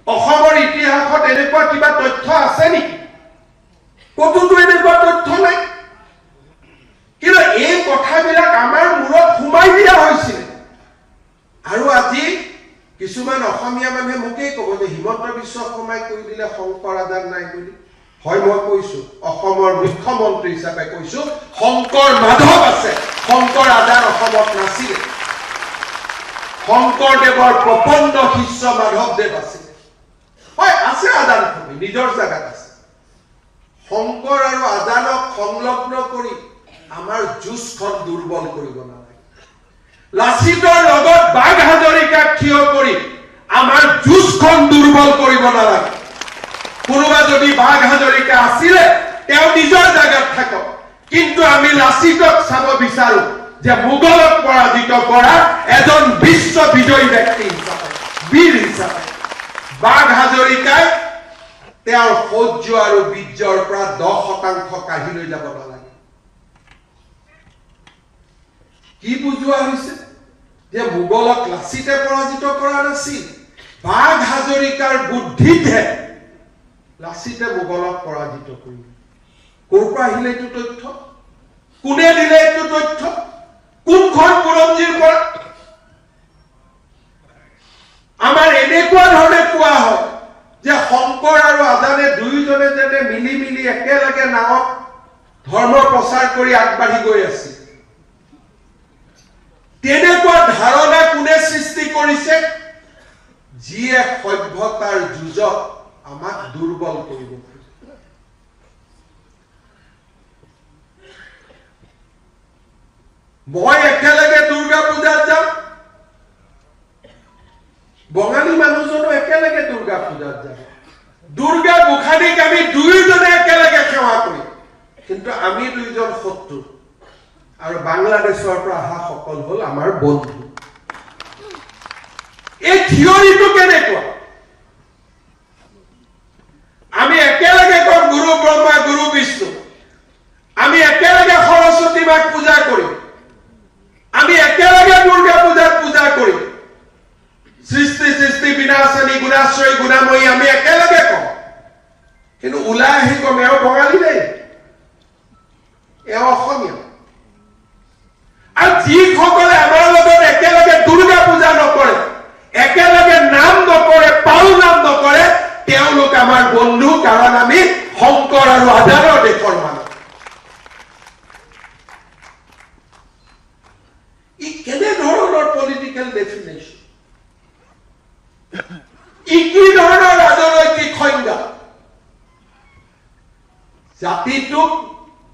অসমৰ ইতিহাসত এনেকুৱা কিবা তথ্য আছে নেকি? কতোতো এনেকুৱা তথ্য নাই। কিন্তু এই কথাবিলাক আমাৰ মূৰত সোমাই দিয়া হৈছিল। আৰু আজি কিছুমান অসমীয়া মানুহে মোকেই ক'ব যে হিমন্ত বিশ্ব শৰ্মাই কৈ দিলে শংকৰ আদান নাই বুলি। হয়, মই কৈছো, অসমৰ মুখ্যমন্ত্ৰী হিচাপে কৈছো, শংকৰ মাধৱ আছে, শংকৰ আদান অসমত নাছিলে। শংকৰদেৱৰ প্ৰপন্ন শিষ্য মাধৱদেৱ আছিলে। হয়, আছে আদান ভূমি, নিজৰ জাগাত আছে। শংকৰ আৰু আদানক সংলগ্ন কৰি আমাৰ যুঁজখন দুৰ্বল কৰিব নালাগে। লাচিতৰ লগত বাঘ হাজৰিকাক থিয় কৰি আমাৰ যুঁজখন দুৰ্বল কৰিব নালাগে। কোনোবা যদি বাঘ হাজৰিকা আছিলে তেওঁ নিজৰ জাগাত থাকক, কিন্তু আমি লাচিতক চাব বিচাৰো যে মোগলক পৰাজিত কৰা এজন বিশ্ব বিজয়ী ব্যক্তি হিচাপে, বীৰ হিচাপে। বাঘ হাজৰিকাই তেওঁৰ শৌৰ্য আৰু বীৰ্যৰ পৰা 10% কাঢ়ি লৈ যাব নালাগে। কি বুজোৱা হৈছে যে মোগলক লাচিতে পৰাজিত কৰা নাছিল, বাঘ হাজৰিকাৰ বুদ্ধিতহে লাচিতে মোগলক পৰাজিত কৰিল। ক'ৰ পৰা আহিলে এইটো তথ্য? কোনে দিলে এইটো তথ্য? কোনখন বুৰঞ্জীৰ পৰা? আমাৰ এনেকুৱা ধৰণে কোৱা হয় যে শংকৰ আৰু আদানে দুয়োজনে যেনে মিলি মিলি একেলগে নাৱত ধৰ্ম প্ৰচাৰ কৰি আগবাঢ়ি গৈ আছিল। তেনেকুৱা ধাৰণা কোনে সৃষ্টি কৰিছে? যিয়ে সভ্যতাৰ যুঁজত আমাক দুৰ্বল কৰিব খোজে। মই একেলগে দুৰ্গা পূজাত যাম, বঙালী মানুহজনো একেলগে দুৰ্গা পূজাত যাব। দুৰ্গা গোসানীক আমি দুয়োজনে একেলগে সেৱা কৰিম, কিন্তু আমি দুইজন শত্ৰু। আৰু বাংলাদেশৰ পৰা অহা সকল হল আমাৰ বন্ধু। এই থিয়ৰিটো কেনেকুৱা? আমি একেলগে কম গুৰু ব্ৰহ্মা গুৰু বিষ্ণু, আমি একেলগে সৰস্বতী মাক পূজা কৰিম, আমি একেলগে দুৰ্গা পূজাত পূজা কৰিম, সৃষ্টি সৃষ্টি বিনাশনী গুণাশ্ৰয়ী গুণাময়ী আমি একেলগে কম। কিন্তু ওলাই আহি কম এওঁ বঙালী দেই, এওঁ অসমীয়া। আৰু যিসকলে আমাৰ লগত একেলগে দুৰ্গা পূজা নকৰে, একেলগে নাম নকৰে, পাল নাম নকৰে, তেওঁলোক আমাৰ বন্ধু, কাৰণ আমি শংকৰ আৰু আদানৰ দেশৰ মানুহ। ই কেনে ধৰণৰ পলিটিকেল ডেফিনেশ্যন? ই কি ধৰণৰ ৰাজনৈতিক সংজ্ঞা? জাতিটোক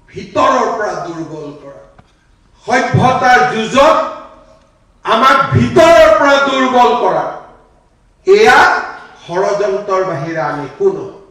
ভিতৰৰ পৰা দুৰ্বল কৰা, সভ্যতাৰ যুঁজত আমাক ভিতৰৰ পৰা দুৰ্বল কৰা, এয়া ষড়যন্ত্ৰৰ বাহিৰে আমি একো নহয়।